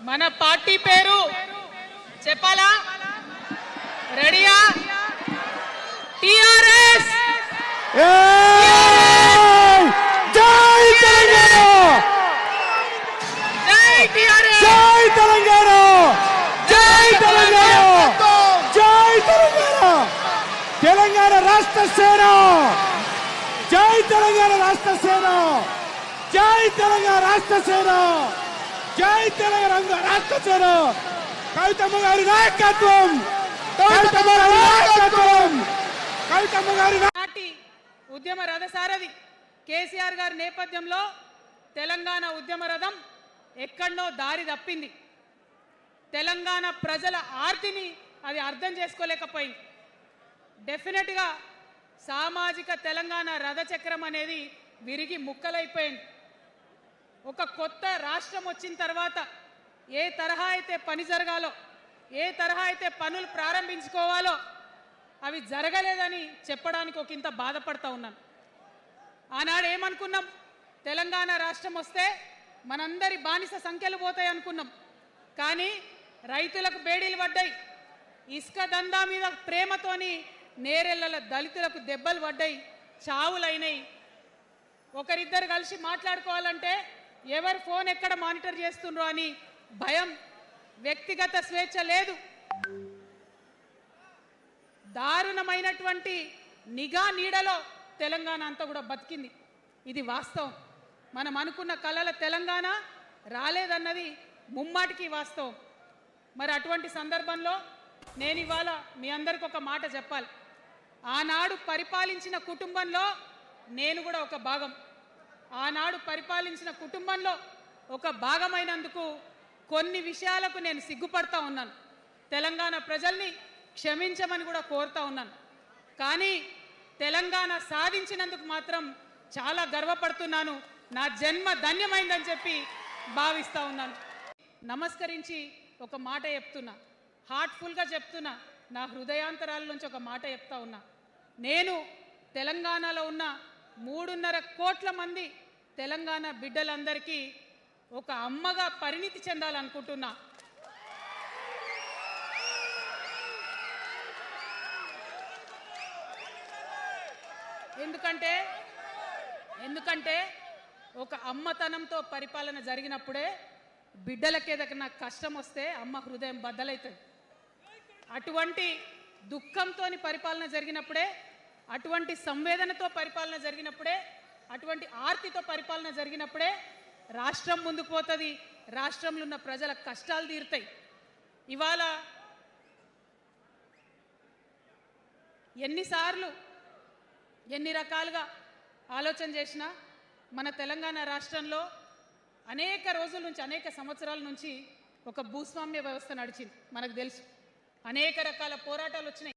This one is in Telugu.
మన పార్టీ పేరు చెప్పాలా? రెడీయా? టిఆర్ఎస్. జై తెలంగాణ! జై టిఆర్ఎస్! జై తెలంగాణ! జై తెలంగాణ! జై తెలంగాణ! తెలంగాణ రాష్ట్ర సేన! జై తెలంగాణ రాష్ట్ర సేన! జై తెలంగాణ రాష్ట్ర సేన! జై తెలంగాణ రాష్ట్ర సేన! కవితమ్మ గారి నాయకత్వం! కవితమ్మ గారి నాయకత్వం! కవితమ్మ గారి పార్టీ ఉద్యమ రథసారథి కేసీఆర్ గారి నేపథ్యంలో తెలంగాణ ఉద్యమ రథం ఎక్కడో దారి తప్పింది. తెలంగాణ ప్రజల ఆర్తిని అది అర్థం చేసుకోలేకపోయింది. డెఫినెట్గా సామాజిక తెలంగాణ రథచక్రం అనేది విరిగి ముక్కలైపోయింది. ఒక కొత్త రాష్ట్రం వచ్చిన తర్వాత ఏ తరహా అయితే పని జరగాలో, ఏ తరహా అయితే పనులు ప్రారంభించుకోవాలో అవి జరగలేదని చెప్పడానికి ఒకంత బాధపడతా ఉన్నాను. ఆనాడు ఏమనుకున్నాం? తెలంగాణ రాష్ట్రం వస్తే మనందరి బానిస సంఖ్యలు పోతాయి అనుకున్నాం. కానీ రైతులకు బేడీలు పడ్డాయి, ఇసుక దందా మీద ప్రేమతోని నేరెళ్ల దళితులకు దెబ్బలు పడ్డాయి, చావులైనాయి. ఒకరిద్దరు కలిసి మాట్లాడుకోవాలంటే ఎవరు ఫోన్ ఎక్కడ మానిటర్ చేస్తుండ్రో అని భయం, వ్యక్తిగత స్వేచ్ఛ లేదు. దారుణమైనటువంటి నిఘా నీడలో తెలంగాణ అంతా కూడా బతికింది. ఇది వాస్తవం. మనం అనుకున్న కలల తెలంగాణ రాలేదన్నది ముమ్మాటికి వాస్తవం. మరి అటువంటి సందర్భంలో నేను ఇవాళ మీ అందరికి ఒక మాట చెప్పాలి. ఆనాడు పరిపాలించిన కుటుంబంలో నేను కూడా ఒక భాగం. ఆనాడు పరిపాలించిన కుటుంబంలో ఒక భాగమైనందుకు కొన్ని విషయాలకు నేను సిగ్గుపడతా ఉన్నాను. తెలంగాణ ప్రజల్ని క్షమించమని కూడా కోరుతా ఉన్నాను. కానీ తెలంగాణ సాధించినందుకు మాత్రం చాలా గర్వపడుతున్నాను. నా జన్మ ధన్యమైందని చెప్పి భావిస్తూ ఉన్నాను. నమస్కరించి ఒక మాట చెప్తున్నా, హార్ట్ఫుల్గా చెప్తున్నా, నా హృదయాంతరాల నుంచి ఒక మాట చెప్తా ఉన్నా. నేను తెలంగాణలో ఉన్న 3.5 కోట్ల మంది తెలంగాణ బిడ్డలందరికీ ఒక అమ్మగా పరిణితి చెందాలనుకుంటున్నా. ఎందుకంటే ఒక అమ్మతనంతో పరిపాలన జరిగినప్పుడే బిడ్డలకి ఏదైనా కష్టం వస్తే అమ్మ హృదయం బద్దలవుతుంది. అటువంటి దుఃఖంతో పరిపాలన జరిగినప్పుడే, అటువంటి సంవేదనతో పరిపాలన జరిగినప్పుడే, అటువంటి ఆర్తితో పరిపాలన జరిగినప్పుడే రాష్ట్రం ముందుకు పోతుంది, రాష్ట్రంలో ఉన్న ప్రజల కష్టాలు తీరుతాయి. ఇవాళ ఎన్నిసార్లు ఎన్ని రకాలుగా ఆలోచన చేసినా మన తెలంగాణ రాష్ట్రంలో అనేక రోజుల నుంచి, అనేక సంవత్సరాల నుంచి ఒక భూస్వామ్య వ్యవస్థ నడిచింది. మనకు తెలుసు, అనేక రకాల పోరాటాలు వచ్చినాయి.